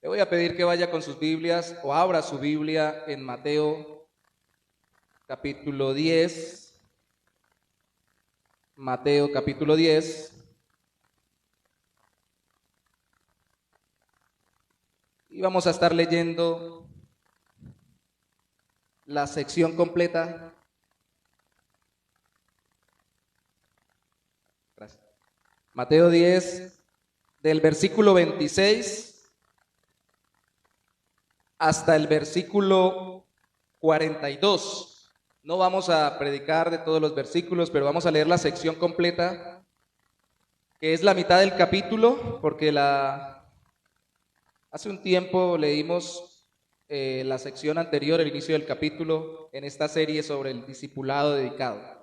Le voy a pedir que vaya con sus Biblias o abra su Biblia en Mateo capítulo 10. Mateo capítulo 10. Y vamos a estar leyendo la sección completa. Gracias. Mateo 10, del versículo 26 hasta el versículo 42. No vamos a predicar de todos los versículos, pero vamos a leer la sección completa, que es la mitad del capítulo, porque hace un tiempo leímos la sección anterior, el inicio del capítulo, en esta serie sobre el discipulado dedicado.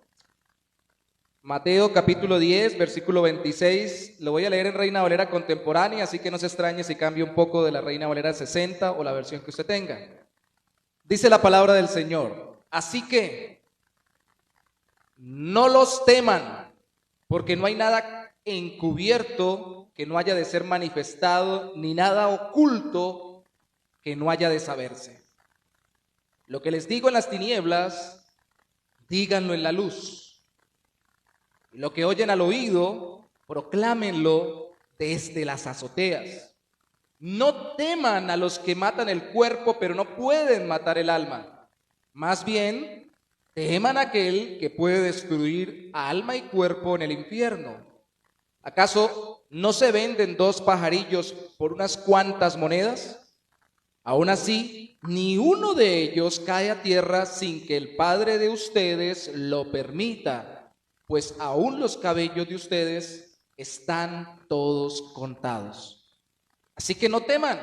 Mateo capítulo 10, versículo 26, lo voy a leer en Reina Valera contemporánea, así que no se extrañe si cambia un poco de la Reina Valera 60 o la versión que usted tenga. Dice la palabra del Señor: así que no los teman, porque no hay nada encubierto que no haya de ser manifestado, ni nada oculto que no haya de saberse. Lo que les digo en las tinieblas, díganlo en la luz. Y lo que oyen al oído, proclámenlo desde las azoteas. No teman a los que matan el cuerpo, pero no pueden matar el alma. Más bien, teman a aquel que puede destruir alma y cuerpo en el infierno. ¿Acaso no se venden dos pajarillos por unas cuantas monedas? Aún así, ni uno de ellos cae a tierra sin que el Padre de ustedes lo permita, pues aún los cabellos de ustedes están todos contados. Así que no teman,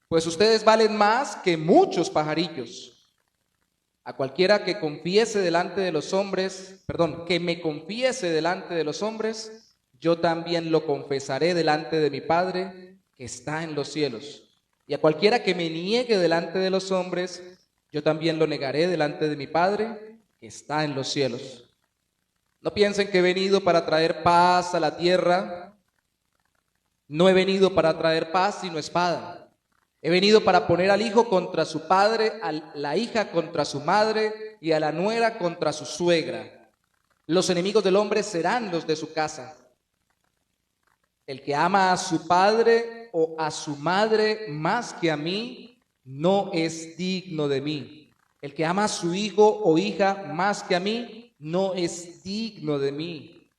pues ustedes valen más que muchos pajarillos. A cualquiera que confiese delante de los hombres, que me confiese delante de los hombres, yo también lo confesaré delante de mi Padre que está en los cielos. Y a cualquiera que me niegue delante de los hombres, yo también lo negaré delante de mi Padre que está en los cielos. No piensen que he venido para traer paz a la tierra. No he venido para traer paz, sino espada. He venido para poner al hijo contra su padre, a la hija contra su madre y a la nuera contra su suegra. Los enemigos del hombre serán los de su casa. El que ama a su padre o a su madre más que a mí, no es digno de mí. El que ama a su hijo o hija más que a mí, no es digno de mí.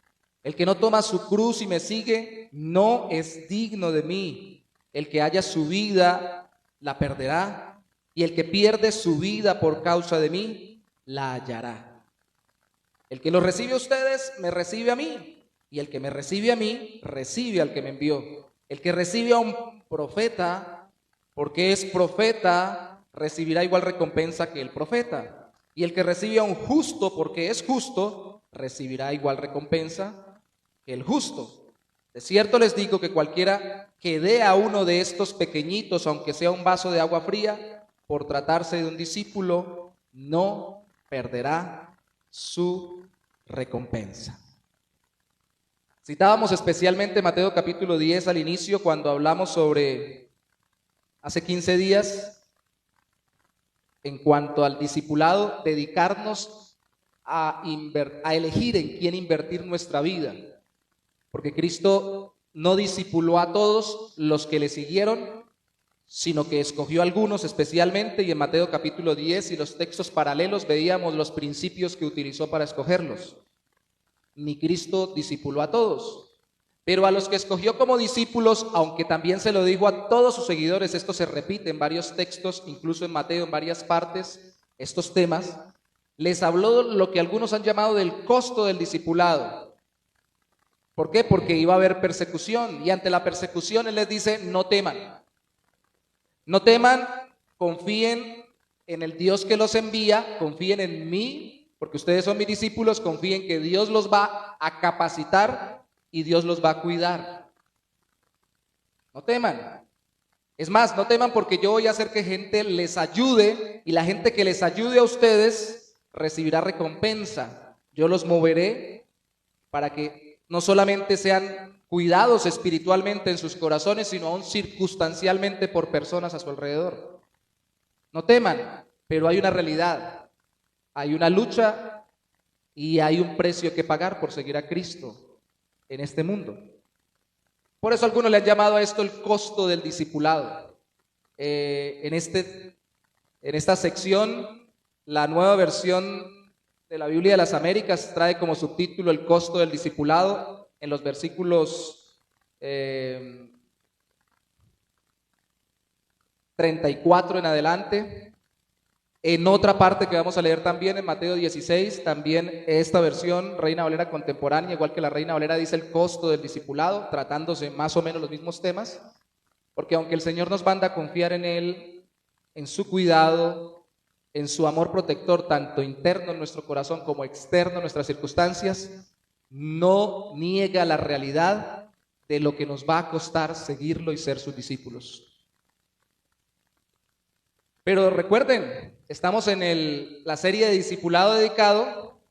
El que no toma su cruz y me sigue, no es digno de mí. El que haya su vida, la perderá. Y el que pierde su vida por causa de mí, la hallará. El que los recibe a ustedes, me recibe a mí. Y el que me recibe a mí, recibe al que me envió. El que recibe a un profeta, porque es profeta, recibirá igual recompensa que el profeta. Y el que recibe a un justo, porque es justo, recibirá igual recompensa que el justo. De cierto les digo que cualquiera que dé a uno de estos pequeñitos, aunque sea un vaso de agua fría, por tratarse de un discípulo, no perderá su recompensa. Citábamos especialmente Mateo capítulo 10 al inicio, cuando hablamos sobre, hace 15 días, en cuanto al discipulado, dedicarnos a elegir en quién invertir nuestra vida. Porque Cristo no discipuló a todos los que le siguieron, sino que escogió a algunos especialmente, y en Mateo capítulo 10 y los textos paralelos veíamos los principios que utilizó para escogerlos. Ni Cristo discipuló a todos, pero a los que escogió como discípulos, aunque también se lo dijo a todos sus seguidores, esto se repite en varios textos, incluso en Mateo en varias partes, estos temas, les habló lo que algunos han llamado del costo del discipulado. ¿Por qué? Porque iba a haber persecución, y ante la persecución Él les dice: no teman. No teman, confíen en el Dios que los envía, confíen en mí, porque ustedes son mis discípulos, confíen que Dios los va a capacitar y Dios los va a cuidar. No teman. Es más, no teman, porque yo voy a hacer que gente les ayude, y la gente que les ayude a ustedes recibirá recompensa. Yo los moveré para que no solamente sean cuidados espiritualmente en sus corazones, sino aún circunstancialmente por personas a su alrededor. No teman, pero hay una realidad, hay una lucha y hay un precio que pagar por seguir a Cristo en este mundo. Por eso algunos le han llamado a esto el costo del discipulado. En esta sección, la Nueva Versión de la Biblia de las Américas trae como subtítulo el costo del discipulado en los versículos 34 en adelante. En otra parte que vamos a leer también, en Mateo 16, también esta versión, Reina Valera contemporánea, igual que la Reina Valera, dice el costo del discipulado, tratándose más o menos los mismos temas, porque aunque el Señor nos manda a confiar en Él, en su cuidado, en su amor protector, tanto interno en nuestro corazón como externo en nuestras circunstancias, no niega la realidad de lo que nos va a costar seguirlo y ser sus discípulos. Pero recuerden, estamos en la serie de discipulado dedicado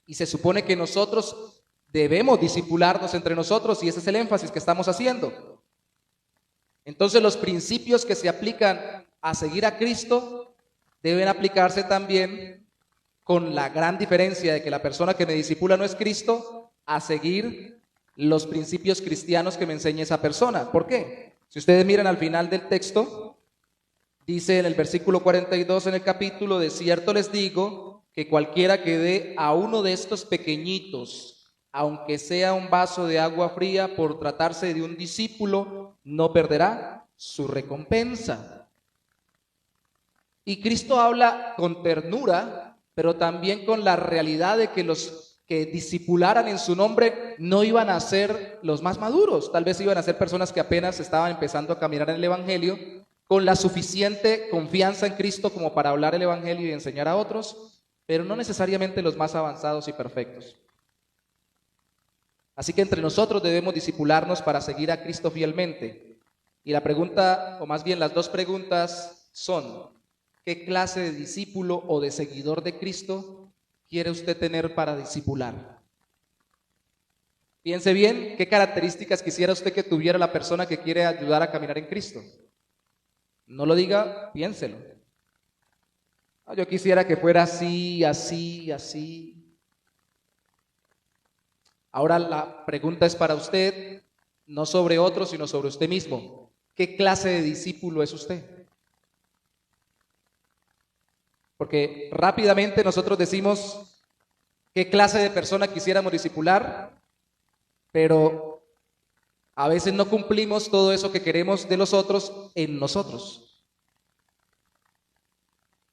y se supone que nosotros debemos discipularnos entre nosotros y ese es el énfasis que estamos haciendo. Entonces los principios que se aplican a seguir a Cristo deben aplicarse también, con la gran diferencia de que la persona que me discipula no es Cristo, a seguir los principios cristianos que me enseña esa persona. ¿Por qué? Si ustedes miran al final del texto, dice en el versículo 42 en el capítulo: de cierto les digo que cualquiera que dé a uno de estos pequeñitos, aunque sea un vaso de agua fría, por tratarse de un discípulo, no perderá su recompensa. Y Cristo habla con ternura, pero también con la realidad de que los que discipularan en su nombre no iban a ser los más maduros, tal vez iban a ser personas que apenas estaban empezando a caminar en el Evangelio, con la suficiente confianza en Cristo como para hablar el Evangelio y enseñar a otros, pero no necesariamente los más avanzados y perfectos. Así que entre nosotros debemos discipularnos para seguir a Cristo fielmente. Y la pregunta, o más bien las dos preguntas son: ¿qué clase de discípulo o de seguidor de Cristo quiere usted tener para discipular? Piense bien, ¿qué características quisiera usted que tuviera la persona que quiere ayudar a caminar en Cristo? No lo diga, piénselo. Yo quisiera que fuera así, así, así. Ahora la pregunta es para usted, no sobre otro, sino sobre usted mismo. ¿Qué clase de discípulo es usted? Porque rápidamente nosotros decimos qué clase de persona quisiéramos discipular, pero a veces no cumplimos todo eso que queremos de los otros en nosotros.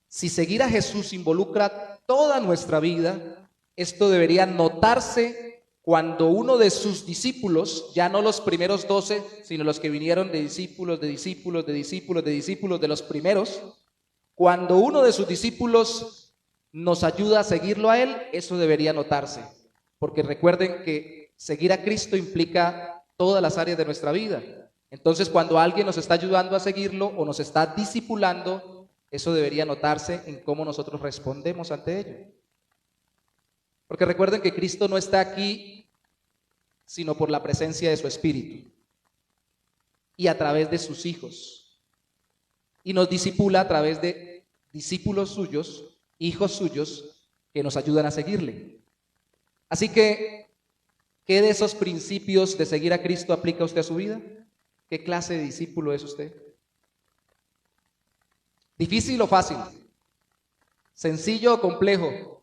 Si seguir a Jesús involucra toda nuestra vida, esto debería notarse cuando uno de sus discípulos, ya no los primeros 12, sino los que vinieron de discípulos, de discípulos, de discípulos, de discípulos, de los primeros, cuando uno de sus discípulos nos ayuda a seguirlo a Él, eso debería notarse. Porque recuerden que seguir a Cristo implica todas las áreas de nuestra vida. Entonces, cuando alguien nos está ayudando a seguirlo o nos está discipulando, eso debería notarse en cómo nosotros respondemos ante ello. Porque recuerden que Cristo no está aquí sino por la presencia de su Espíritu y a través de sus hijos. Y nos discipula a través de discípulos suyos, hijos suyos, que nos ayudan a seguirle. Así que, ¿qué de esos principios de seguir a Cristo aplica usted a su vida? ¿Qué clase de discípulo es usted? ¿Difícil o fácil? ¿Sencillo o complejo?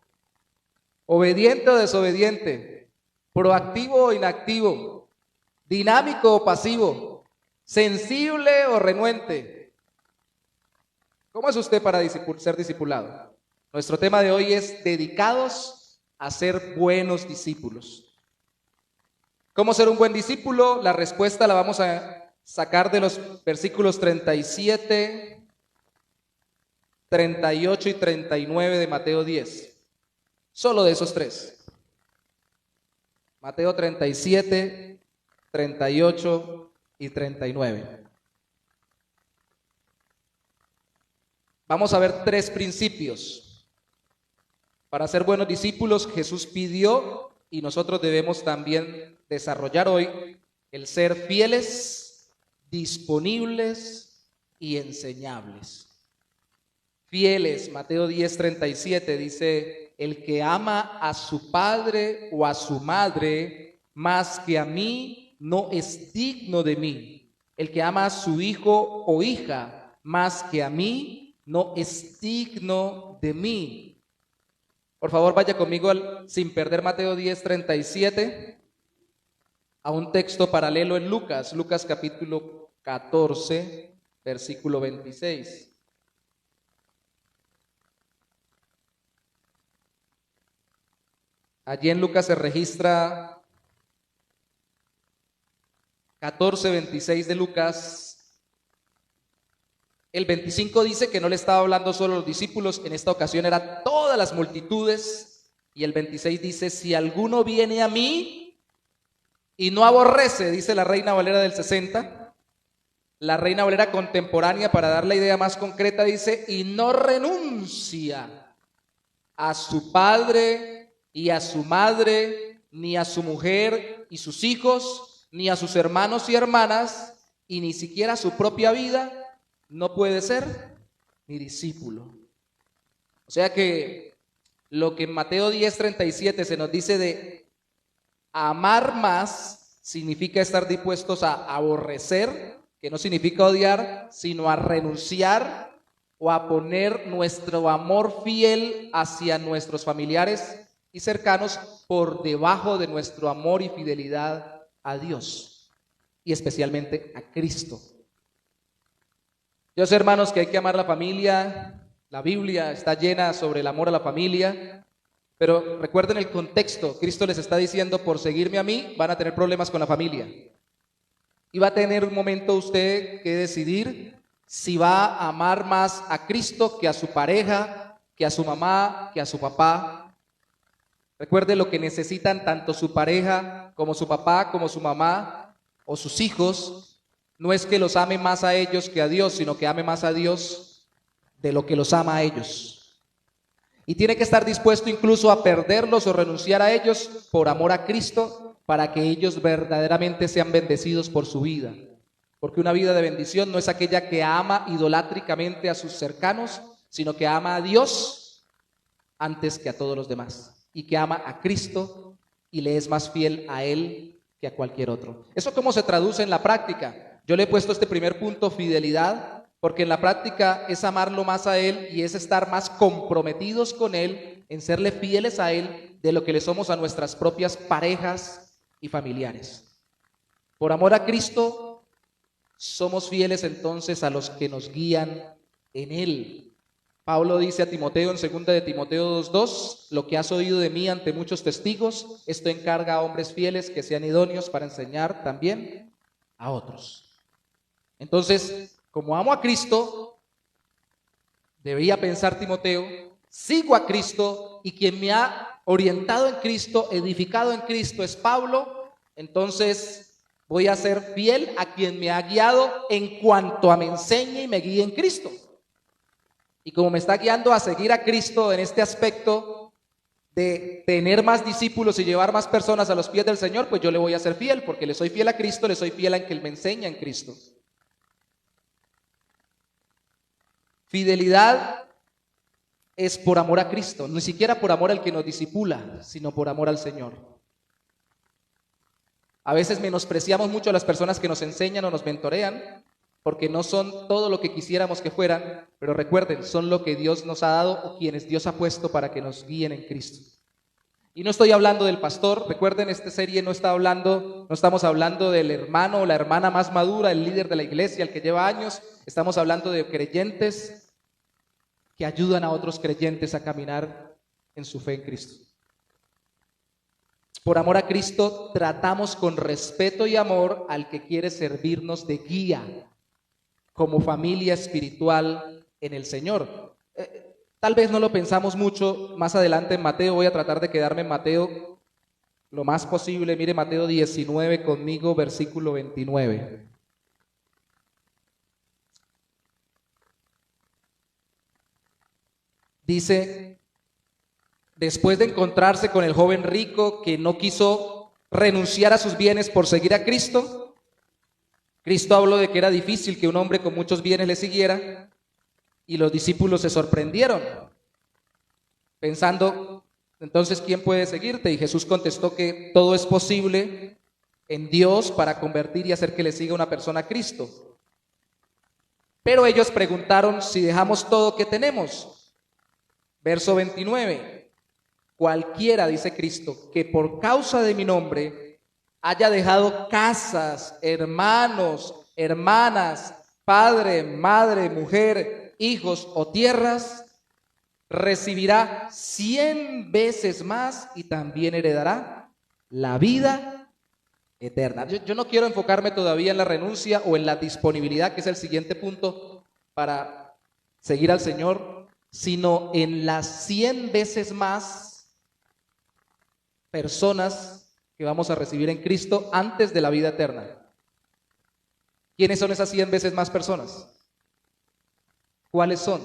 ¿Obediente o desobediente? ¿Proactivo o inactivo? ¿Dinámico o pasivo? ¿Sensible o renuente? ¿Cómo es usted para ser discipulado? Nuestro tema de hoy es dedicados a ser buenos discípulos. ¿Cómo ser un buen discípulo? La respuesta la vamos a sacar de los versículos 37, 38 y 39 de Mateo 10. Solo de esos tres. Mateo 37, 38 y 39. Vamos a ver tres principios. Para ser buenos discípulos, Jesús pidió y nosotros debemos también desarrollar hoy, el ser fieles, disponibles y enseñables. Fieles, Mateo 10:37 dice, el que ama a su padre o a su madre más que a mí, no es digno de mí. El que ama a su hijo o hija más que a mí, no es digno de mí. Por favor, vaya conmigo sin perder Mateo 10:37 a un texto paralelo en Lucas, Lucas capítulo 14, versículo 26. Allí en Lucas se registra 14:26 de Lucas. El 25 dice que no le estaba hablando solo a los discípulos, en esta ocasión eran todas las multitudes. Y el 26 dice, si alguno viene a mí y no aborrece, dice la Reina Valera del 60, la Reina Valera contemporánea, para dar la idea más concreta, dice, y no renuncia a su padre y a su madre, ni a su mujer y sus hijos, ni a sus hermanos y hermanas, y ni siquiera a su propia vida, no puede ser mi discípulo. O sea que lo que en Mateo 10:37 se nos dice de amar más, significa estar dispuestos a aborrecer, que no significa odiar, sino a renunciar o a poner nuestro amor fiel hacia nuestros familiares y cercanos por debajo de nuestro amor y fidelidad a Dios y especialmente a Cristo. Yo sé, hermanos, que hay que amar la familia. La Biblia está llena sobre el amor a la familia, pero recuerden el contexto. Cristo les está diciendo, por seguirme a mí van a tener problemas con la familia, y va a tener un momento usted que decidir si va a amar más a Cristo que a su pareja, que a su mamá, que a su papá. Recuerde lo que necesitan tanto su pareja como su papá, como su mamá o sus hijos. No es que los ame más a ellos que a Dios, sino que ame más a Dios de lo que los ama a ellos. Y tiene que estar dispuesto incluso a perderlos o renunciar a ellos por amor a Cristo, para que ellos verdaderamente sean bendecidos por su vida. Porque una vida de bendición no es aquella que ama idolátricamente a sus cercanos, sino que ama a Dios antes que a todos los demás, y que ama a Cristo y le es más fiel a Él que a cualquier otro. ¿Eso cómo se traduce en la práctica? Yo le he puesto este primer punto, fidelidad, porque en la práctica es amarlo más a Él y es estar más comprometidos con Él, en serle fieles a Él de lo que le somos a nuestras propias parejas y familiares. Por amor a Cristo, somos fieles entonces a los que nos guían en Él. Pablo dice a Timoteo en 2 de Timoteo 2:2, lo que has oído de mí ante muchos testigos, esto encarga a hombres fieles que sean idóneos para enseñar también a otros. Entonces, como amo a Cristo, debería pensar Timoteo, sigo a Cristo y quien me ha orientado en Cristo, edificado en Cristo es Pablo, entonces voy a ser fiel a quien me ha guiado en cuanto a me enseñe y me guíe en Cristo. Y como me está guiando a seguir a Cristo en este aspecto de tener más discípulos y llevar más personas a los pies del Señor, pues yo le voy a ser fiel, porque le soy fiel a Cristo, le soy fiel a que Él me enseña en Cristo. Fidelidad es por amor a Cristo, ni siquiera por amor al que nos discipula, sino por amor al Señor. A veces menospreciamos mucho a las personas que nos enseñan o nos mentorean, porque no son todo lo que quisiéramos que fueran, pero recuerden, son lo que Dios nos ha dado o quienes Dios ha puesto para que nos guíen en Cristo. Y no estoy hablando del pastor, recuerden, esta serie no estamos hablando del hermano o la hermana más madura, el líder de la iglesia, el que lleva años. Estamos hablando de creyentes que ayudan a otros creyentes a caminar en su fe en Cristo. Por amor a Cristo, tratamos con respeto y amor al que quiere servirnos de guía como familia espiritual en el Señor. Tal vez no lo pensamos mucho. Más adelante en Mateo, voy a tratar de quedarme en Mateo lo más posible. Mire Mateo 19 conmigo, versículo 29. Dice, después de encontrarse con el joven rico que no quiso renunciar a sus bienes por seguir a Cristo. Cristo habló de que era difícil que un hombre con muchos bienes le siguiera, y los discípulos se sorprendieron, pensando, entonces, ¿quién puede seguirte? Y Jesús contestó que todo es posible en Dios para convertir y hacer que le siga una persona a Cristo. Pero ellos preguntaron, si dejamos todo, ¿qué tenemos? Verso 29. Cualquiera, dice Cristo, que por causa de mi nombre haya dejado casas, hermanos, hermanas, padre, madre, mujer, hijos o tierras, recibirá 100 veces más y también heredará la vida eterna. Yo no quiero enfocarme todavía en la renuncia o en la disponibilidad, que es el siguiente punto para seguir al Señor, sino en las 100 veces más personas que vamos a recibir en Cristo antes de la vida eterna. ¿Quiénes son esas 100 veces más personas? ¿Cuáles son?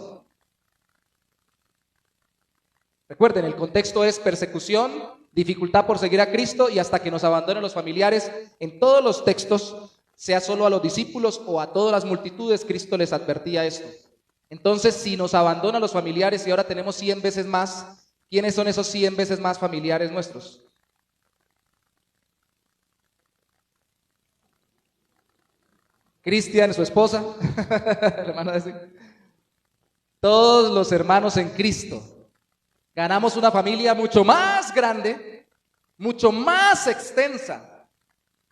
Recuerden, el contexto es persecución, dificultad por seguir a Cristo y hasta que nos abandonen los familiares. En todos los textos, sea solo a los discípulos o a todas las multitudes, Cristo les advertía esto. Entonces, si nos abandonan los familiares y ahora tenemos 100 veces más, ¿quiénes son esos 100 veces más familiares nuestros? Cristian, su esposa, hermano de ese. Todos los hermanos en Cristo. Ganamos una familia mucho más grande, mucho más extensa.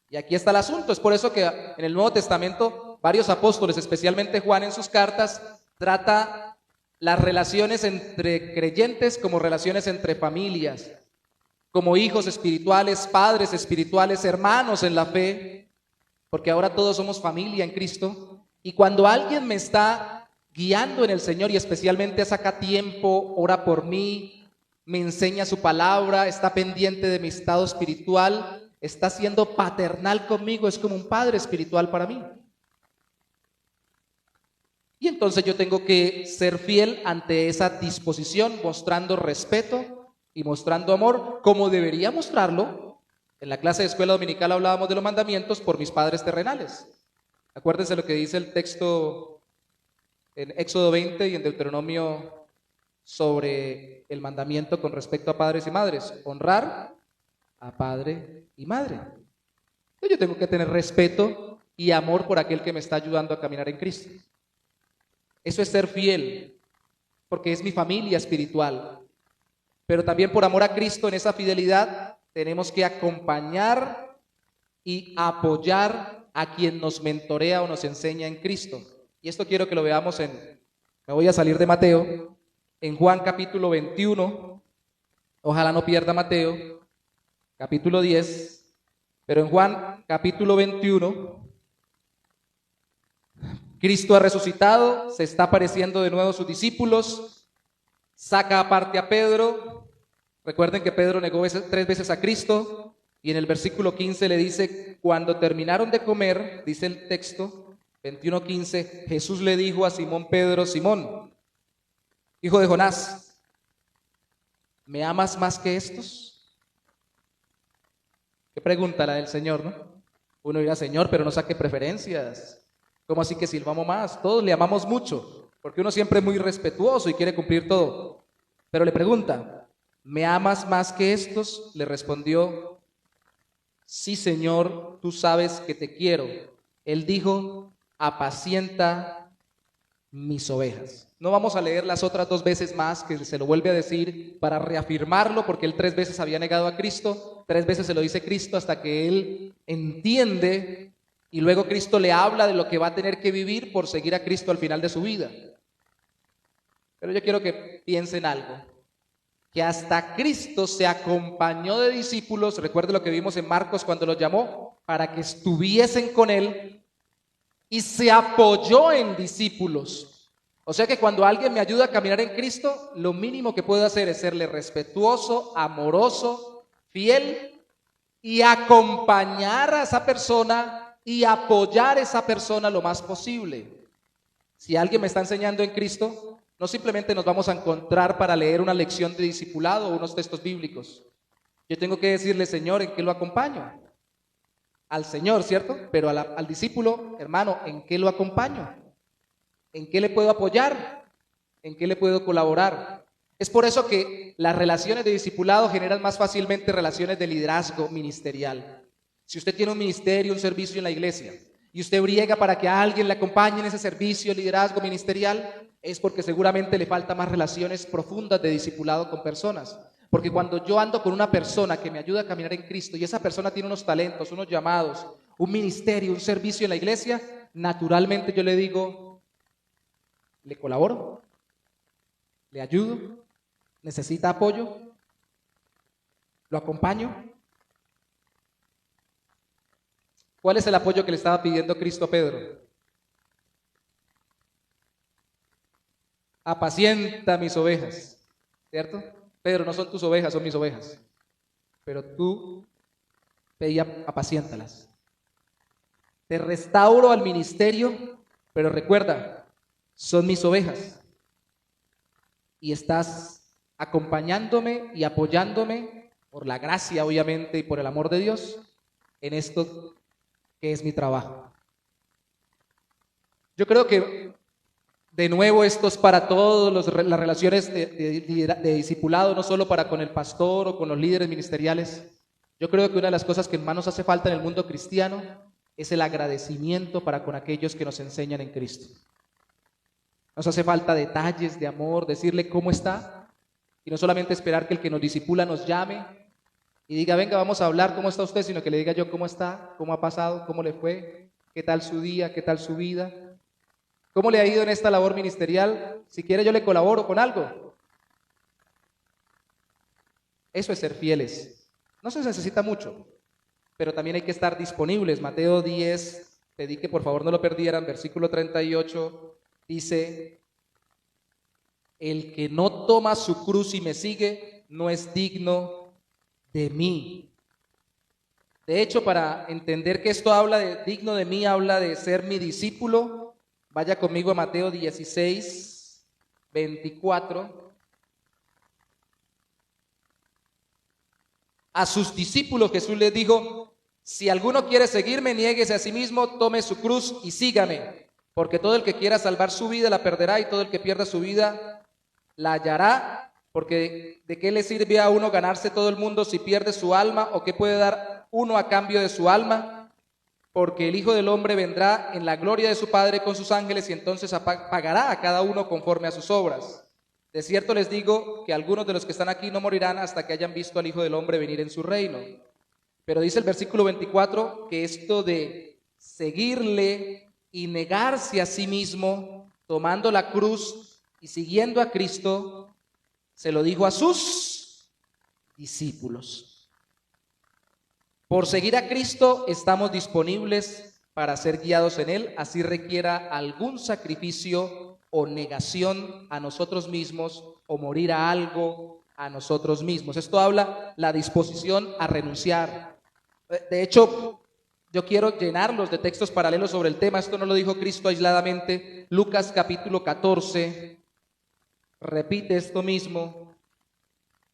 Y aquí está el asunto. Es por eso que en el Nuevo Testamento varios apóstoles, especialmente Juan en sus cartas, trata las relaciones entre creyentes como relaciones entre familias, como hijos espirituales, padres espirituales, hermanos en la fe, porque ahora todos somos familia en Cristo. Y cuando alguien me está guiando en el Señor y especialmente saca tiempo, ora por mí, me enseña su palabra, está pendiente de mi estado espiritual, está siendo paternal conmigo, es como un padre espiritual para mí. Y entonces yo tengo que ser fiel ante esa disposición, mostrando respeto y mostrando amor, como debería mostrarlo. En la clase de escuela dominical hablábamos de los mandamientos por mis padres terrenales. Acuérdense lo que dice el texto en Éxodo 20 y en Deuteronomio sobre el mandamiento con respecto a padres y madres: honrar a padre y madre. Entonces yo tengo que tener respeto y amor por aquel que me está ayudando a caminar en Cristo. Eso es ser fiel, porque es mi familia espiritual. Pero también por amor a Cristo, en esa fidelidad tenemos que acompañar y apoyar a quien nos mentorea o nos enseña en Cristo. Y esto quiero que lo veamos me voy a salir de Mateo, en Juan capítulo 21, ojalá no pierda Mateo, capítulo 10, pero en Juan capítulo 21, Cristo ha resucitado, se está apareciendo de nuevo a sus discípulos, saca aparte a Pedro. Recuerden que Pedro negó 3 veces a Cristo, y en el versículo 15 le dice, cuando terminaron de comer, dice el texto, 21:15, Jesús le dijo a Simón Pedro: Simón, hijo de Jonás, ¿me amas más que estos? Qué pregunta la del Señor, ¿no? Uno dirá, Señor, pero no saque preferencias. ¿Cómo así que si lo amo más? Todos le amamos mucho, porque uno siempre es muy respetuoso y quiere cumplir todo. Pero le pregunta, ¿me amas más que estos? Le respondió, sí, Señor, tú sabes que te quiero. Él dijo, apacienta mis ovejas. No vamos a leer las otras 2 veces más, que se lo vuelve a decir para reafirmarlo, porque él 3 veces había negado a Cristo, 3 veces se lo dice Cristo hasta que él entiende, y luego Cristo le habla de lo que va a tener que vivir por seguir a Cristo al final de su vida. Pero yo quiero que piensen algo, que hasta Cristo se acompañó de discípulos, recuerde lo que vimos en Marcos cuando los llamó, para que estuviesen con él, y se apoyó en discípulos. O sea que cuando alguien me ayuda a caminar en Cristo, lo mínimo que puedo hacer es serle respetuoso, amoroso, fiel, y acompañar a esa persona y apoyar a esa persona lo más posible. Si alguien me está enseñando en Cristo, no simplemente nos vamos a encontrar para leer una lección de discipulado o unos textos bíblicos. Yo tengo que decirle, Señor, ¿en qué lo acompaño? Al Señor, ¿cierto? Pero al discípulo, hermano, ¿en qué lo acompaño? ¿En qué le puedo apoyar? ¿En qué le puedo colaborar? Es por eso que las relaciones de discipulado generan más fácilmente relaciones de liderazgo ministerial. Si usted tiene un ministerio, un servicio en la iglesia, y usted briega para que a alguien le acompañe en ese servicio, liderazgo ministerial, es porque seguramente le falta más relaciones profundas de discipulado con personas. Porque cuando yo ando con una persona que me ayuda a caminar en Cristo y esa persona tiene unos talentos, unos llamados, un ministerio, un servicio en la iglesia, naturalmente yo le digo, ¿le colaboro? ¿Le ayudo? ¿Necesita apoyo? ¿Lo acompaño? ¿Cuál es el apoyo que le estaba pidiendo Cristo a Pedro? Apacienta mis ovejas, ¿cierto? Pedro, no son tus ovejas, son mis ovejas. Pero tú pedía, apaciéntalas. Te restauro al ministerio, pero recuerda, son mis ovejas. Y estás acompañándome y apoyándome por la gracia, obviamente, y por el amor de Dios en esto que es mi trabajo. Yo creo que, de nuevo, esto es para todas las relaciones de discipulado, no solo para con el pastor o con los líderes ministeriales. Yo creo que una de las cosas que más nos hace falta en el mundo cristiano es el agradecimiento para con aquellos que nos enseñan en Cristo. Nos hace falta detalles de amor, decirle cómo está, y no solamente esperar que el que nos discipula nos llame y diga, venga, vamos a hablar, ¿cómo está usted? Sino que le diga yo cómo está, cómo ha pasado, cómo le fue, qué tal su día, qué tal su vida, cómo le ha ido en esta labor ministerial, si quiere yo le colaboro con algo. Eso es ser fieles. No se necesita mucho, pero también hay que estar disponibles. Mateo 10, pedí que por favor no lo perdieran, versículo 38, dice, el que no toma su cruz y me sigue no es digno de mí. De hecho, para entender que esto habla de digno de mí, habla de ser mi discípulo, vaya conmigo a Mateo 16, 24. A sus discípulos Jesús les dijo, si alguno quiere seguirme, niéguese a sí mismo, tome su cruz y sígame, porque todo el que quiera salvar su vida la perderá y todo el que pierda su vida la hallará, porque ¿de qué le sirve a uno ganarse todo el mundo si pierde su alma? ¿O qué puede dar uno a cambio de su alma? Porque el Hijo del Hombre vendrá en la gloria de su Padre con sus ángeles y entonces pagará a cada uno conforme a sus obras. De cierto les digo que algunos de los que están aquí no morirán hasta que hayan visto al Hijo del Hombre venir en su reino. Pero dice el versículo 24 que esto de seguirle y negarse a sí mismo, tomando la cruz y siguiendo a Cristo, se lo dijo a sus discípulos. Por seguir a Cristo estamos disponibles para ser guiados en Él, así requiera algún sacrificio o negación a nosotros mismos o morir a algo a nosotros mismos. Esto habla la disposición a renunciar. De hecho, yo quiero llenarlos de textos paralelos sobre el tema. Esto no lo dijo Cristo aisladamente. Lucas capítulo 14 repite esto mismo.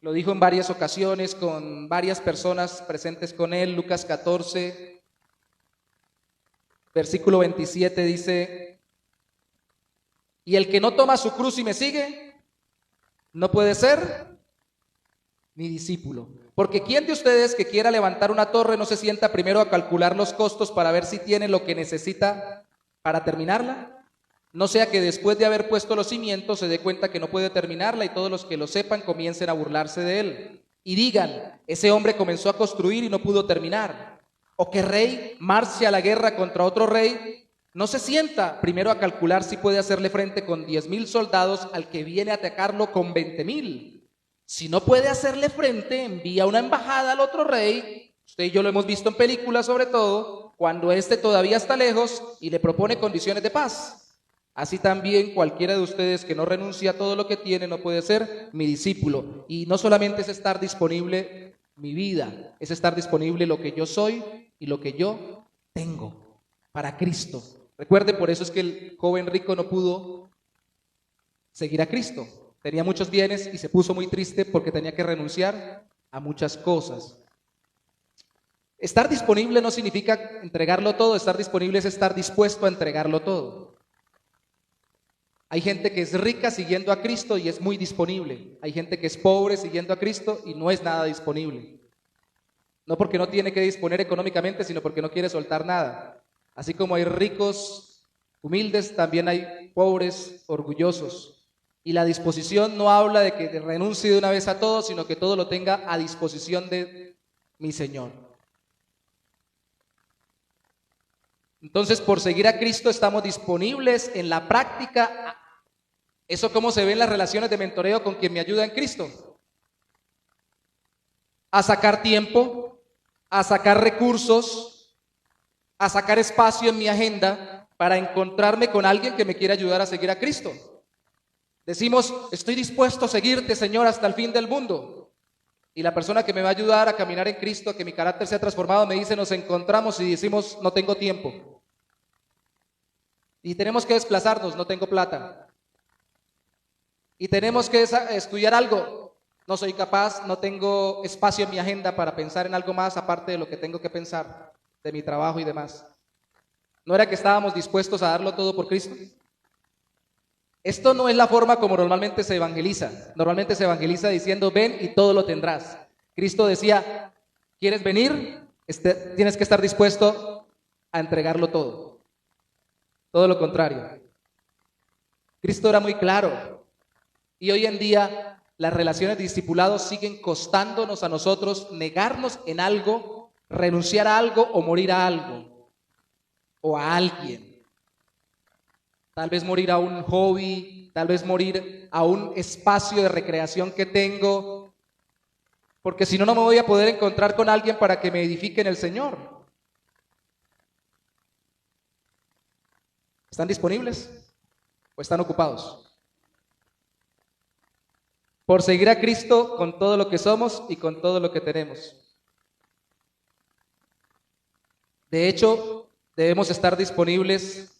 Lo dijo en varias ocasiones con varias personas presentes con él. Lucas 14, versículo 27 dice, y el que no toma su cruz y me sigue, no puede ser mi discípulo. Porque ¿quién de ustedes que quiera levantar una torre no se sienta primero a calcular los costos para ver si tiene lo que necesita para terminarla? No sea que después de haber puesto los cimientos se dé cuenta que no puede terminarla y todos los que lo sepan comiencen a burlarse de él y digan, ese hombre comenzó a construir y no pudo terminar. O que rey marche a la guerra contra otro rey, no se sienta primero a calcular si puede hacerle frente con 10,000 soldados al que viene a atacarlo con 20,000. Si no puede hacerle frente, envía una embajada al otro rey. Usted y yo lo hemos visto en películas sobre todo, cuando éste todavía está lejos y le propone condiciones de paz. Así también cualquiera de ustedes que no renuncia a todo lo que tiene no puede ser mi discípulo. Y no solamente es estar disponible mi vida, es estar disponible lo que yo soy y lo que yo tengo para Cristo. Recuerde, por eso es que el joven rico no pudo seguir a Cristo. Tenía muchos bienes y se puso muy triste porque tenía que renunciar a muchas cosas. Estar disponible no significa entregarlo todo, estar disponible es estar dispuesto a entregarlo todo. Hay gente que es rica siguiendo a Cristo y es muy disponible. Hay gente que es pobre siguiendo a Cristo y no es nada disponible. No porque no tiene que disponer económicamente, sino porque no quiere soltar nada. Así como hay ricos humildes, también hay pobres orgullosos. Y la disposición no habla de que renuncie de una vez a todo, sino que todo lo tenga a disposición de mi Señor. Entonces, por seguir a Cristo estamos disponibles en la práctica. ¿Eso cómo se ve en las relaciones de mentoreo con quien me ayuda en Cristo? A sacar tiempo, a sacar recursos, a sacar espacio en mi agenda para encontrarme con alguien que me quiera ayudar a seguir a Cristo. Decimos, estoy dispuesto a seguirte, Señor, hasta el fin del mundo. Y la persona que me va a ayudar a caminar en Cristo, a que mi carácter sea transformado, me dice, nos encontramos y decimos, no tengo tiempo. Y tenemos que desplazarnos, no tengo plata. Y tenemos que estudiar algo, no soy capaz, no tengo espacio en mi agenda para pensar en algo más aparte de lo que tengo que pensar, de mi trabajo y demás. ¿No era que estábamos dispuestos a darlo todo por Cristo? Esto no es la forma como normalmente se evangeliza. Normalmente se evangeliza diciendo, ven y todo lo tendrás. Cristo decía, ¿quieres venir? Tienes que estar dispuesto a entregarlo todo. Todo lo contrario. Cristo era muy claro. Y hoy en día las relaciones de discipulados siguen costándonos a nosotros negarnos en algo, renunciar a algo o morir a algo o a alguien. Tal vez morir a un hobby, tal vez morir a un espacio de recreación que tengo, porque si no, no me voy a poder encontrar con alguien para que me edifique en el Señor. ¿Están disponibles o están ocupados? Por seguir a Cristo con todo lo que somos y con todo lo que tenemos. De hecho, debemos estar disponibles.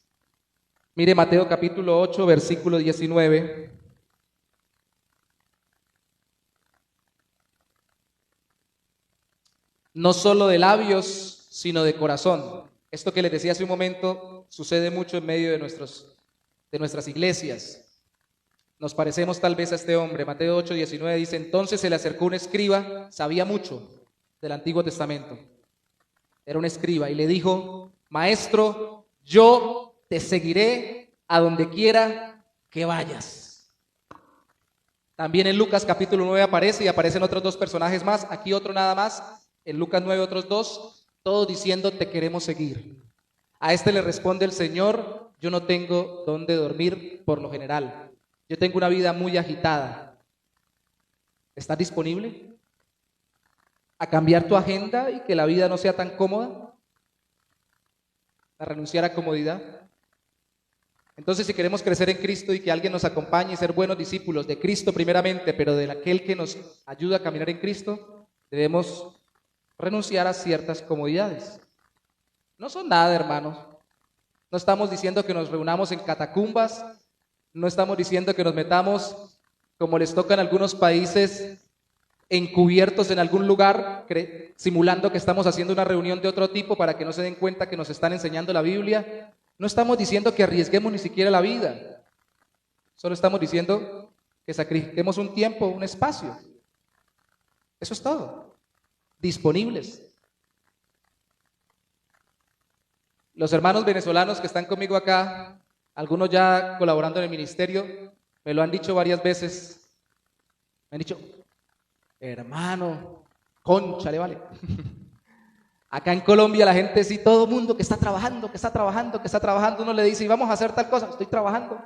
Mire Mateo capítulo 8, versículo 19. No solo de labios, sino de corazón. Esto que les decía hace un momento sucede mucho en medio de nuestras iglesias. Nos parecemos tal vez a este hombre. Mateo 8, 19 dice, entonces se le acercó un escriba, sabía mucho del Antiguo Testamento. Era un escriba y le dijo, maestro, yo te seguiré a donde quiera que vayas. También en Lucas capítulo 9 aparece y aparecen otros dos personajes más, aquí otro nada más, en Lucas 9 otros dos, todos diciendo te queremos seguir. A este le responde el Señor, yo no tengo dónde dormir por lo general, yo tengo una vida muy agitada. ¿Estás disponible a cambiar tu agenda y que la vida no sea tan cómoda? ¿A renunciar a comodidad? Entonces, si queremos crecer en Cristo y que alguien nos acompañe y ser buenos discípulos de Cristo primeramente, pero de aquel que nos ayuda a caminar en Cristo, debemos renunciar a ciertas comodidades. No son nada, hermanos. No estamos diciendo que nos reunamos en catacumbas, no estamos diciendo que nos metamos, como les toca en algunos países, encubiertos en algún lugar, simulando que estamos haciendo una reunión de otro tipo para que no se den cuenta que nos están enseñando la Biblia. No estamos diciendo que arriesguemos ni siquiera la vida. Solo estamos diciendo que sacrifiquemos un tiempo, un espacio. Eso es todo. Disponibles. Los hermanos venezolanos que están conmigo acá, algunos ya colaborando en el ministerio, me lo han dicho varias veces. Me han dicho, hermano, cónchale, vale. Acá en Colombia la gente, sí, todo el mundo que está trabajando, uno le dice, y vamos a hacer tal cosa, estoy trabajando.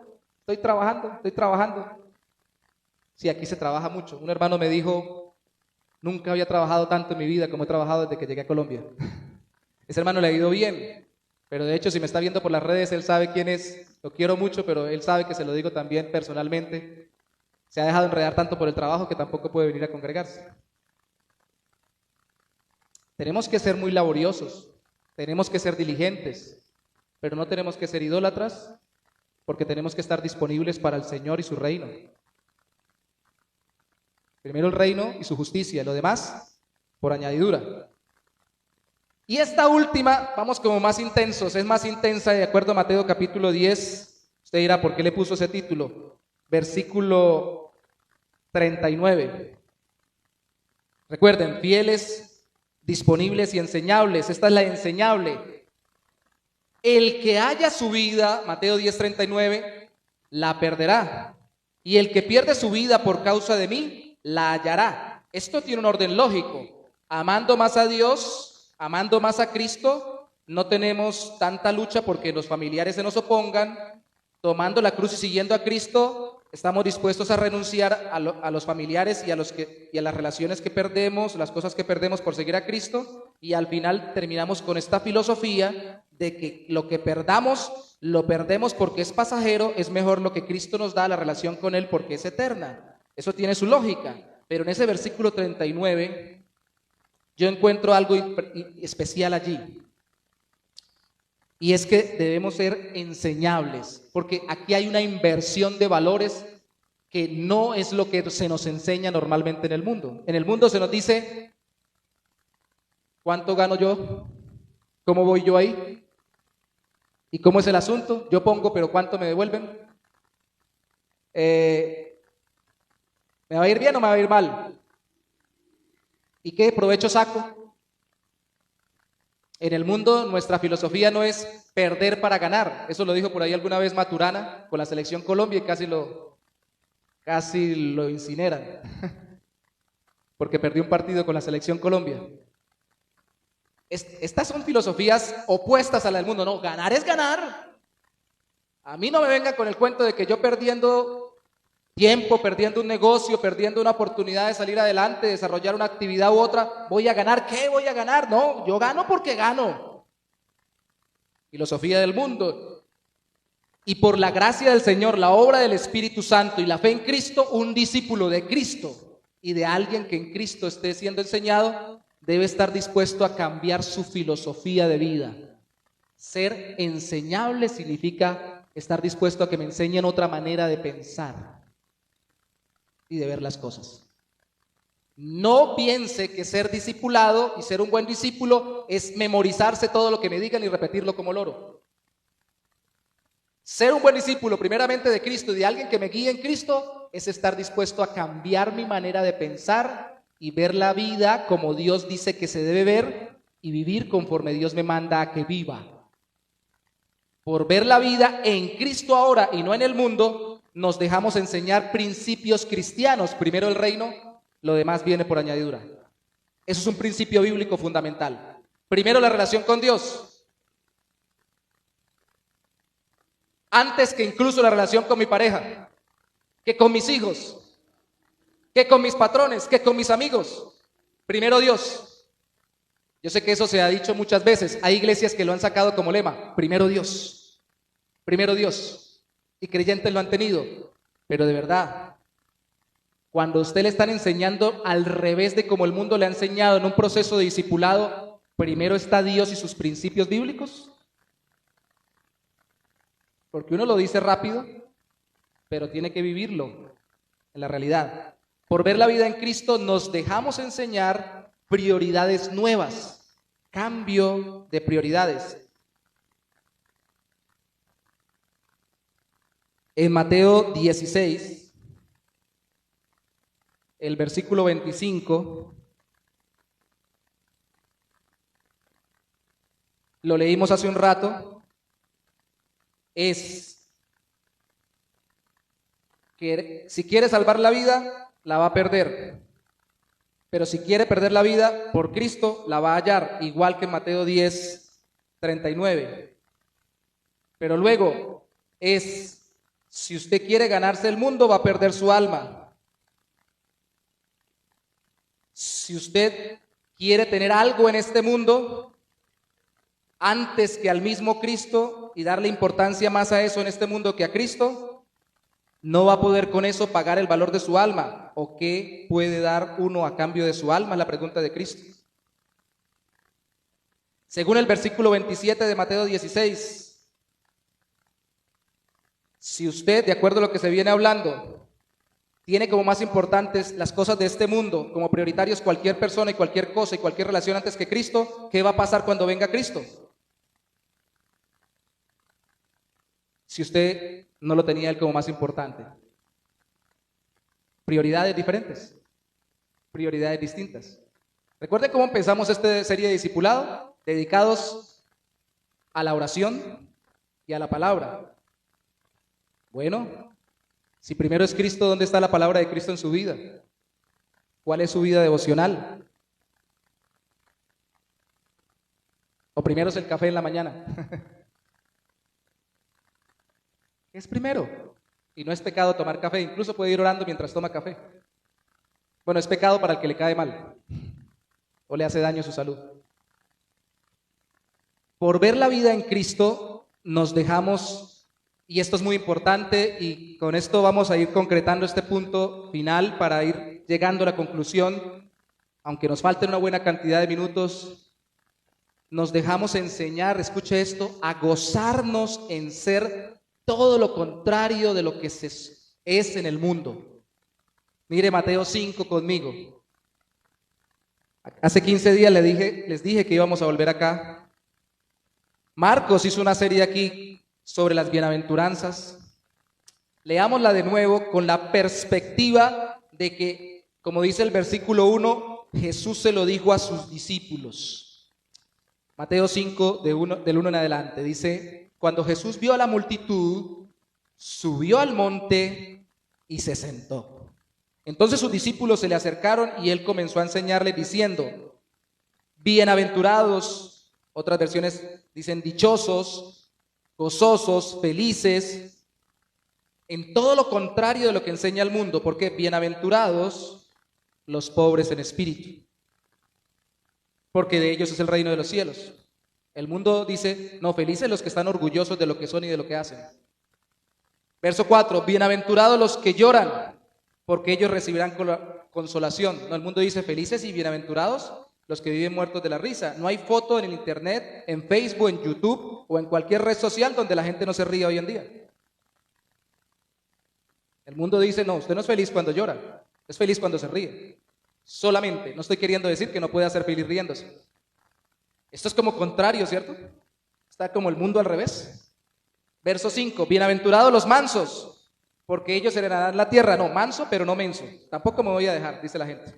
Sí, aquí se trabaja mucho. Un hermano me dijo, nunca había trabajado tanto en mi vida como he trabajado desde que llegué a Colombia. Ese hermano le ha ido bien, pero de hecho si me está viendo por las redes, él sabe quién es, lo quiero mucho, pero él sabe que se lo digo también personalmente. Se ha dejado enredar tanto por el trabajo que tampoco puede venir a congregarse. Tenemos que ser muy laboriosos, tenemos que ser diligentes, pero no tenemos que ser idólatras, porque tenemos que estar disponibles para el Señor y su reino. Primero el reino y su justicia, lo demás por añadidura. Y esta última, vamos como más intensos, es más intensa de acuerdo a Mateo capítulo 10. Usted dirá, ¿por qué le puso ese título? Versículo 39. Recuerden, fieles, disponibles y enseñables. Esta es la enseñable. El que haya su vida, Mateo 10:39, la perderá. Y el que pierde su vida por causa de mí, la hallará. Esto tiene un orden lógico. Amando más a Dios, amando más a Cristo, no tenemos tanta lucha porque los familiares se nos opongan. Tomando la cruz y siguiendo a Cristo, estamos dispuestos a renunciar a los familiares y a las relaciones que perdemos, las cosas que perdemos por seguir a Cristo, y al final terminamos con esta filosofía de que lo que perdamos, lo perdemos porque es pasajero, es mejor lo que Cristo nos da, la relación con Él, porque es eterna. Eso tiene su lógica, pero en ese versículo 39 yo encuentro algo especial allí. Y es que debemos ser enseñables, porque aquí hay una inversión de valores que no es lo que se nos enseña normalmente en el mundo. En el mundo se nos dice, ¿cuánto gano yo? ¿Cómo voy yo ahí? ¿Y cómo es el asunto? Yo pongo, pero ¿cuánto me devuelven? ¿Me va a ir bien o me va a ir mal? ¿Y qué provecho saco? En el mundo nuestra filosofía no es perder para ganar. Eso lo dijo por ahí alguna vez Maturana con la selección Colombia y casi lo incineran porque perdió un partido con la selección Colombia. Estas son filosofías opuestas a la del mundo. No, ganar es ganar. A mí no me venga con el cuento de que yo perdiendo tiempo, perdiendo un negocio, perdiendo una oportunidad de salir adelante, desarrollar una actividad u otra, voy a ganar. ¿Qué voy a ganar? No, yo gano porque gano. Filosofía del mundo. Y por la gracia del Señor, la obra del Espíritu Santo y la fe en Cristo, un discípulo de Cristo y de alguien que en Cristo esté siendo enseñado, debe estar dispuesto a cambiar su filosofía de vida. Ser enseñable significa estar dispuesto a que me enseñen otra manera de pensar y de ver las cosas. No piense que ser discipulado y ser un buen discípulo es memorizarse todo lo que me digan y repetirlo como loro. Ser un buen discípulo primeramente de Cristo y de alguien que me guíe en Cristo es estar dispuesto a cambiar mi manera de pensar y ver la vida como Dios dice que se debe ver y vivir conforme Dios me manda a que viva. Por ver la vida en Cristo ahora y no en el mundo, nos dejamos enseñar principios cristianos. Primero el reino, lo demás viene por añadidura. Eso es un principio bíblico fundamental. Primero la relación con Dios, antes que incluso la relación con mi pareja, que con mis hijos, que con mis patrones, que con mis amigos. Primero Dios. Yo sé que eso se ha dicho muchas veces. Hay iglesias que lo han sacado como lema. Primero Dios. Primero Dios. Y creyentes lo han tenido. Pero de verdad, cuando a usted le están enseñando al revés de como el mundo le ha enseñado en un proceso de discipulado, primero está Dios y sus principios bíblicos. Porque uno lo dice rápido, pero tiene que vivirlo en la realidad. Por ver la vida en Cristo nos dejamos enseñar prioridades nuevas, cambio de prioridades. En Mateo 16, el versículo 25, lo leímos hace un rato, es que si quiere salvar la vida, la va a perder. Pero si quiere perder la vida por Cristo, la va a hallar, igual que en Mateo 10, 39. Pero luego es, si usted quiere ganarse el mundo, va a perder su alma. Si usted quiere tener algo en este mundo, antes que al mismo Cristo y darle importancia más a eso en este mundo que a Cristo, no va a poder con eso pagar el valor de su alma. ¿O qué puede dar uno a cambio de su alma? Es la pregunta de Cristo. Según el versículo 27 de Mateo 16, si usted, de acuerdo a lo que se viene hablando, tiene como más importantes las cosas de este mundo, como prioritarios cualquier persona y cualquier cosa y cualquier relación antes que Cristo, ¿qué va a pasar cuando venga Cristo? Si usted no lo tenía él como más importante. Prioridades diferentes, prioridades distintas. Recuerden cómo empezamos esta serie de discipulado, dedicados a la oración y a la palabra. Bueno, si primero es Cristo, ¿dónde está la palabra de Cristo en su vida? ¿Cuál es su vida devocional? ¿O primero es el café en la mañana? Es primero. Y no es pecado tomar café, incluso puede ir orando mientras toma café. Bueno, es pecado para el que le cae mal o le hace daño a su salud. Por ver la vida en Cristo nos dejamos, y esto es muy importante, y con esto vamos a ir concretando este punto final para ir llegando a la conclusión, aunque nos falten una buena cantidad de minutos, nos dejamos enseñar, escuche esto, a gozarnos en ser todo lo contrario de lo que es en el mundo. Mire Mateo 5 conmigo. Hace 15 días les dije que íbamos a volver acá. Marcos hizo una serie aquí sobre las bienaventuranzas. Leámosla de nuevo con la perspectiva de que, como dice el versículo 1, Jesús se lo dijo a sus discípulos. Mateo 5, del 1 en adelante, dice: cuando Jesús vio a la multitud, subió al monte y se sentó. Entonces sus discípulos se le acercaron y él comenzó a enseñarles diciendo: bienaventurados, otras versiones dicen dichosos, gozosos, felices, en todo lo contrario de lo que enseña el mundo, porque bienaventurados los pobres en espíritu, porque de ellos es el reino de los cielos. El mundo dice, no, felices los que están orgullosos de lo que son y de lo que hacen. Verso 4, bienaventurados los que lloran, porque ellos recibirán consolación. No, el mundo dice, felices y bienaventurados los que viven muertos de la risa. No hay foto en el internet, en Facebook, en YouTube o en cualquier red social donde la gente no se ría hoy en día. El mundo dice, no, usted no es feliz cuando llora, es feliz cuando se ríe. Solamente, no estoy queriendo decir que no pueda ser feliz riéndose. Esto es como contrario, ¿cierto? Está como el mundo al revés. Verso 5, bienaventurados los mansos, porque ellos heredarán la tierra. No, manso, pero no menso. Tampoco me voy a dejar, dice la gente.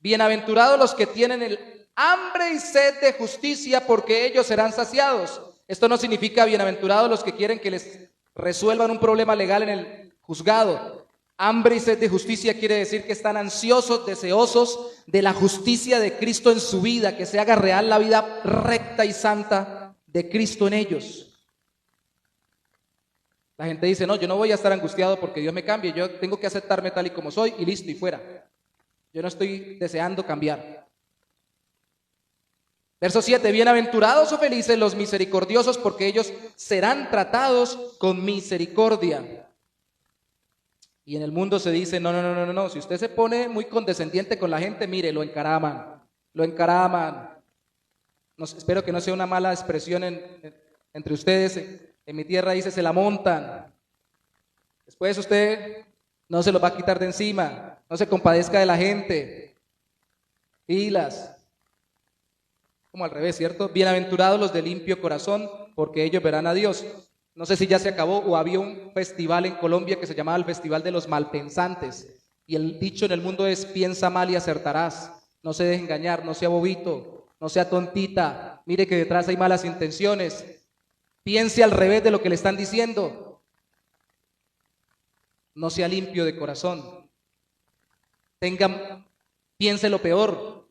Bienaventurados los que tienen el hambre y sed de justicia, porque ellos serán saciados. Esto no significa bienaventurados los que quieren que les resuelvan un problema legal en el juzgado. Hambre y sed de justicia quiere decir que están ansiosos, deseosos de la justicia de Cristo en su vida, que se haga real la vida recta y santa de Cristo en ellos. La gente dice, no, yo no voy a estar angustiado porque Dios me cambie, yo tengo que aceptarme tal y como soy y listo y fuera. Yo no estoy deseando cambiar. Verso 7, bienaventurados o felices los misericordiosos, porque ellos serán tratados con misericordia. Y en el mundo se dice, no, si usted se pone muy condescendiente con la gente, mire, lo encaraman. No, espero que no sea una mala expresión entre ustedes. En mi tierra dice, se la montan. Después usted no se lo va a quitar de encima, no se compadezca de la gente. Pilas. Como al revés, ¿cierto? Bienaventurados los de limpio corazón, porque ellos verán a Dios. No sé si ya se acabó o había un festival en Colombia que se llamaba el Festival de los Malpensantes. Y el dicho en el mundo es, piensa mal y acertarás. No se deje engañar, no sea bobito, no sea tontita. Mire que detrás hay malas intenciones. Piense al revés de lo que le están diciendo. No sea limpio de corazón. Piense lo peor.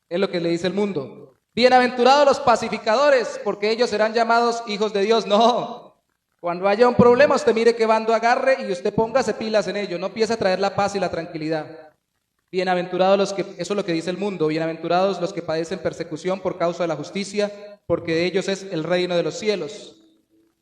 Es lo que le dice el mundo. Bienaventurados los pacificadores, porque ellos serán llamados hijos de Dios. No, cuando haya un problema, usted mire qué bando agarre y usted póngase pilas en ello. No empiece a traer la paz y la tranquilidad. Bienaventurados los que, eso es lo que dice el mundo, bienaventurados los que padecen persecución por causa de la justicia, porque de ellos es el reino de los cielos.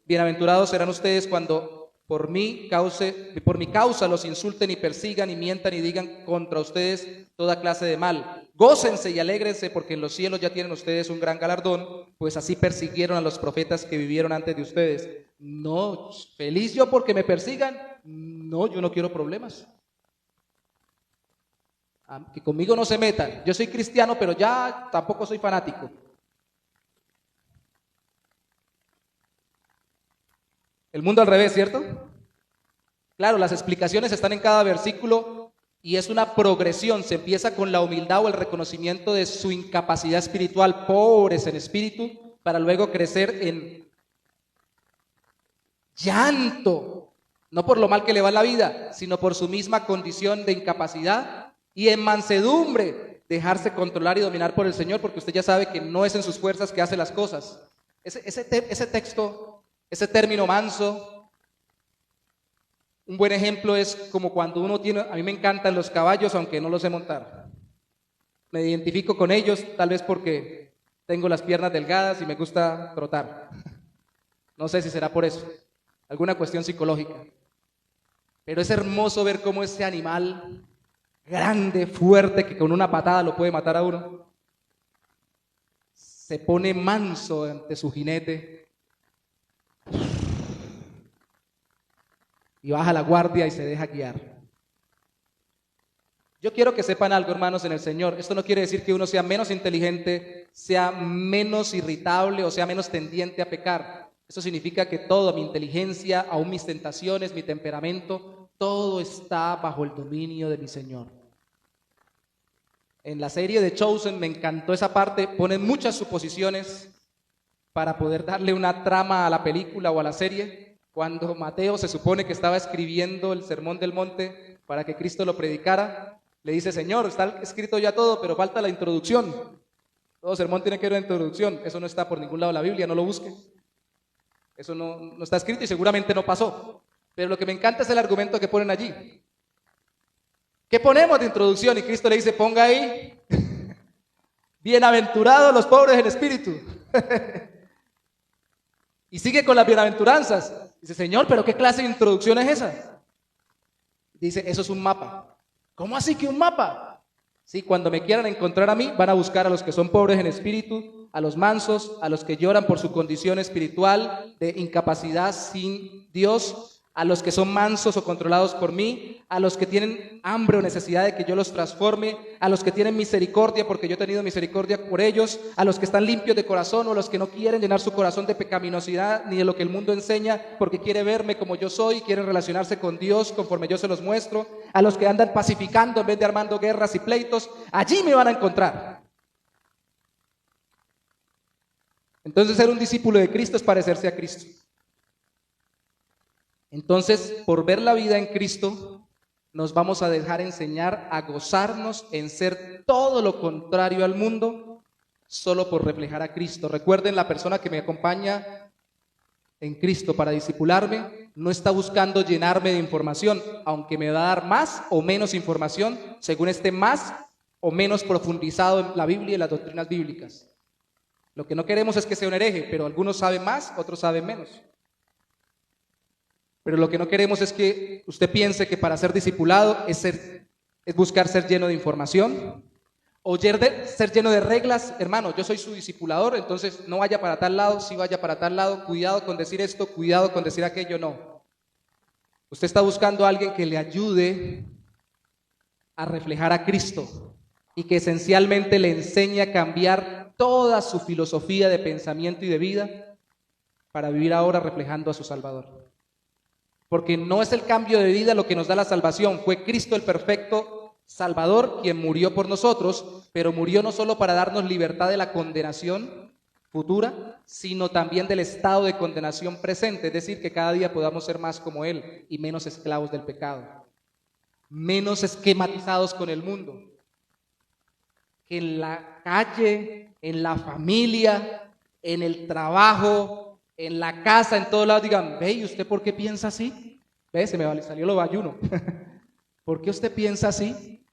Bienaventurados serán ustedes cuando por mi causa los insulten y persigan y mientan y digan contra ustedes toda clase de mal. Gócense y alégrense, porque en los cielos ya tienen ustedes un gran galardón, pues así persiguieron a los profetas que vivieron antes de ustedes. No, feliz yo porque me persigan. No, yo no quiero problemas. Que conmigo no se metan. Yo soy cristiano, pero ya tampoco soy fanático. El mundo al revés, ¿cierto? Claro, las explicaciones están en cada versículo y es una progresión. Se empieza con la humildad o el reconocimiento de su incapacidad espiritual, pobres en espíritu, para luego crecer en llanto, no por lo mal que le va en la vida, sino por su misma condición de incapacidad, y en mansedumbre, dejarse controlar y dominar por el Señor, porque usted ya sabe que no es en sus fuerzas que hace las cosas. Ese texto, ese término manso, un buen ejemplo es como cuando uno tiene, a mí me encantan los caballos, aunque no los sé montar. Me identifico con ellos, tal vez porque tengo las piernas delgadas y me gusta trotar. No sé si será por eso, alguna cuestión psicológica. Pero es hermoso ver cómo ese animal grande, fuerte, que con una patada lo puede matar a uno, se pone manso ante su jinete y baja la guardia y se deja guiar. Yo quiero que sepan algo, hermanos, en el Señor. Esto no quiere decir que uno sea menos inteligente, sea menos irritable o sea menos tendiente a pecar. Eso significa que todo, mi inteligencia, aún mis tentaciones, mi temperamento, todo está bajo el dominio de mi Señor. En la serie de Chosen me encantó esa parte, ponen muchas suposiciones para poder darle una trama a la película o a la serie. Cuando Mateo se supone que estaba escribiendo el Sermón del Monte para que Cristo lo predicara, le dice: Señor, está escrito ya todo, pero falta la introducción. Todo sermón tiene que haber una introducción. Eso no está por ningún lado en la Biblia, no lo busque. Eso no está escrito y seguramente no pasó. Pero lo que me encanta es el argumento que ponen allí. ¿Qué ponemos de introducción? Y Cristo le dice: ponga ahí, bienaventurados los pobres en espíritu. Y sigue con las bienaventuranzas. Dice: Señor, ¿pero qué clase de introducción es esa? Dice: eso es un mapa. ¿Cómo así que un mapa? Sí, cuando me quieran encontrar a mí, van a buscar a los que son pobres en espíritu, a los mansos, a los que lloran por su condición espiritual de incapacidad sin Dios, a los que son mansos o controlados por mí, a los que tienen hambre o necesidad de que yo los transforme, a los que tienen misericordia porque yo he tenido misericordia por ellos, a los que están limpios de corazón o a los que no quieren llenar su corazón de pecaminosidad ni de lo que el mundo enseña porque quiere verme como yo soy, quieren relacionarse con Dios conforme yo se los muestro, a los que andan pacificando en vez de armando guerras y pleitos. Allí me van a encontrar. Entonces, ser un discípulo de Cristo es parecerse a Cristo. Entonces, por ver la vida en Cristo, nos vamos a dejar enseñar a gozarnos en ser todo lo contrario al mundo, solo por reflejar a Cristo. Recuerden, la persona que me acompaña en Cristo para discipularme no está buscando llenarme de información, aunque me va a dar más o menos información según esté más o menos profundizado en la Biblia y las doctrinas bíblicas. Lo que no queremos es que sea un hereje, pero algunos saben más, otros saben menos. Pero lo que no queremos es que usted piense que para ser discipulado es buscar ser lleno de información o ser lleno de reglas. Hermano, yo soy su discipulador, entonces no vaya para tal lado, sí vaya para tal lado, cuidado con decir esto, cuidado con decir aquello, no. Usted está buscando a alguien que le ayude a reflejar a Cristo y que esencialmente le enseñe a cambiar toda su filosofía de pensamiento y de vida para vivir ahora reflejando a su Salvador. Porque no es el cambio de vida lo que nos da la salvación, fue Cristo el perfecto Salvador quien murió por nosotros, pero murió no solo para darnos libertad de la condenación futura, sino también del estado de condenación presente, es decir, que cada día podamos ser más como Él y menos esclavos del pecado, menos esquematizados con el mundo. Que en la calle, en la familia, en el trabajo, en la casa, en todos lados digan: ve, ¿y usted por qué piensa así? Ve, se me salió lo bayuno. ¿Por qué usted piensa así?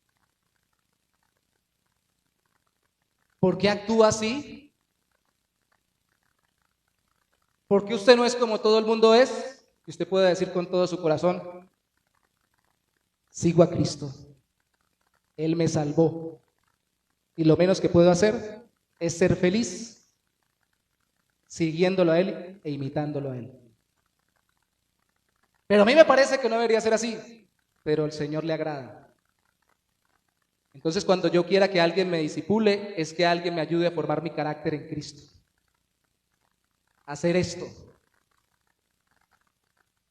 ¿Por qué actúa así? ¿Por qué usted no es como todo el mundo es? Y usted puede decir con todo su corazón: sigo a Cristo, Él me salvó, y lo menos que puedo hacer es ser feliz siguiéndolo a Él e imitándolo a Él. Pero a mí me parece que no debería ser así, pero al Señor le agrada. Entonces, cuando yo quiera que alguien me discipule, es que alguien me ayude a formar mi carácter en Cristo. Hacer esto.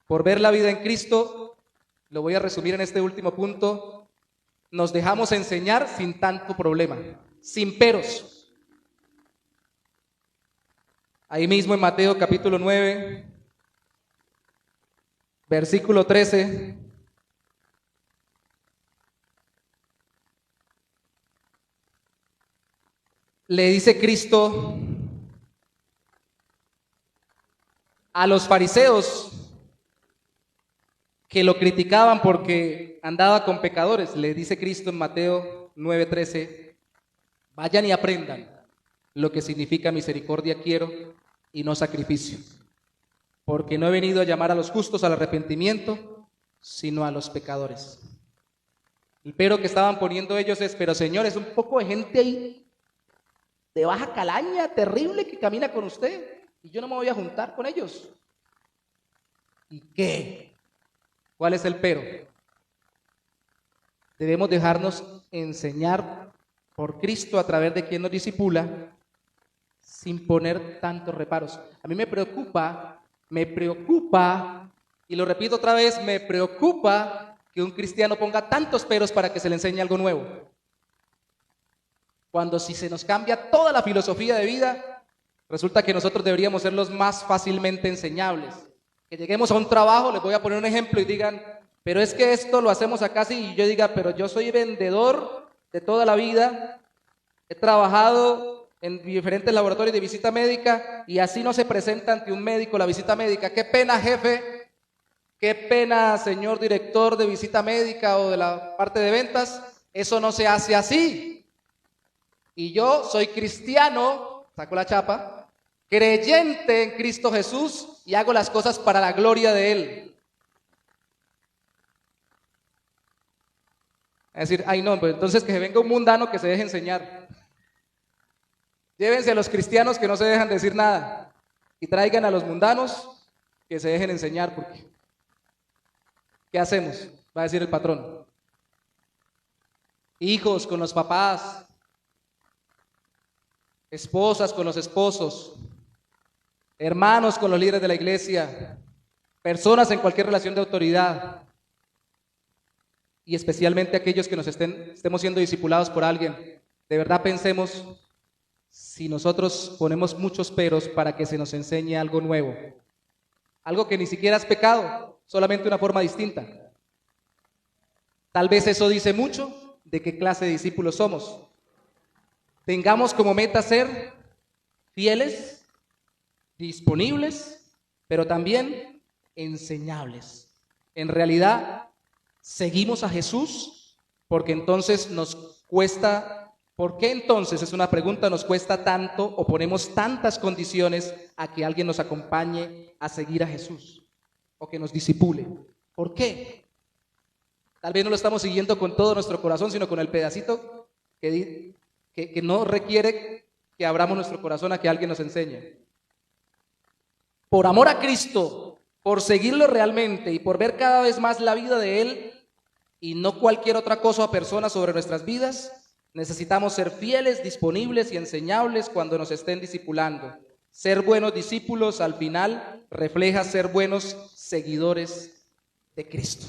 Por ver la vida en Cristo, lo voy a resumir en este último punto, nos dejamos enseñar sin tanto problema, sin peros. Ahí mismo en Mateo capítulo 9, versículo 13, le dice Cristo a los fariseos que lo criticaban porque andaba con pecadores. Le dice Cristo en Mateo 9:13, vayan y aprendan lo que significa misericordia quiero y no sacrificio, porque no he venido a llamar a los justos al arrepentimiento, sino a los pecadores. El pero que estaban poniendo ellos es, pero Señor, es un poco de gente ahí de baja calaña, terrible, que camina con usted, y yo no me voy a juntar con ellos. ¿Y qué? ¿Cuál es el pero? Debemos dejarnos enseñar por Cristo a través de quien nos discipula, sin poner tantos reparos. A mí me preocupa, y lo repito otra vez, me preocupa que un cristiano ponga tantos peros para que se le enseñe algo nuevo. Cuando si se nos cambia toda la filosofía de vida, resulta que nosotros deberíamos ser los más fácilmente enseñables. Que lleguemos a un trabajo, les voy a poner un ejemplo y digan, pero es que esto lo hacemos acá así, y yo diga, pero yo soy vendedor de toda la vida, he trabajado en diferentes laboratorios de visita médica y así no se presenta ante un médico la visita médica. Qué pena, jefe, qué pena, señor director de visita médica o de la parte de ventas, eso no se hace así. Y yo soy cristiano, saco la chapa, creyente en Cristo Jesús y hago las cosas para la gloria de Él. Es decir, ay no, pues entonces que se venga un mundano que se deje enseñar. Llévense a los cristianos que no se dejan decir nada y traigan a los mundanos que se dejen enseñar, porque ¿qué hacemos? Va a decir el patrón. Hijos con los papás, esposas con los esposos, hermanos con los líderes de la iglesia, personas en cualquier relación de autoridad, y especialmente aquellos que estemos siendo discipulados por alguien. De verdad pensemos si nosotros ponemos muchos peros para que se nos enseñe algo nuevo, algo que ni siquiera es pecado, solamente una forma distinta. Tal vez eso dice mucho de qué clase de discípulos somos. Tengamos como meta ser fieles, disponibles, pero también enseñables. En realidad, seguimos a Jesús porque entonces nos cuesta, ¿por qué entonces? Es una pregunta, nos cuesta tanto o ponemos tantas condiciones a que alguien nos acompañe a seguir a Jesús o que nos discipule. ¿Por qué? Tal vez no lo estamos siguiendo con todo nuestro corazón, sino con el pedacito que no requiere que abramos nuestro corazón a que alguien nos enseñe. Por amor a Cristo, por seguirlo realmente y por ver cada vez más la vida de Él y no cualquier otra cosa o persona sobre nuestras vidas, necesitamos ser fieles, disponibles y enseñables cuando nos estén discipulando. Ser buenos discípulos al final refleja ser buenos seguidores de Cristo.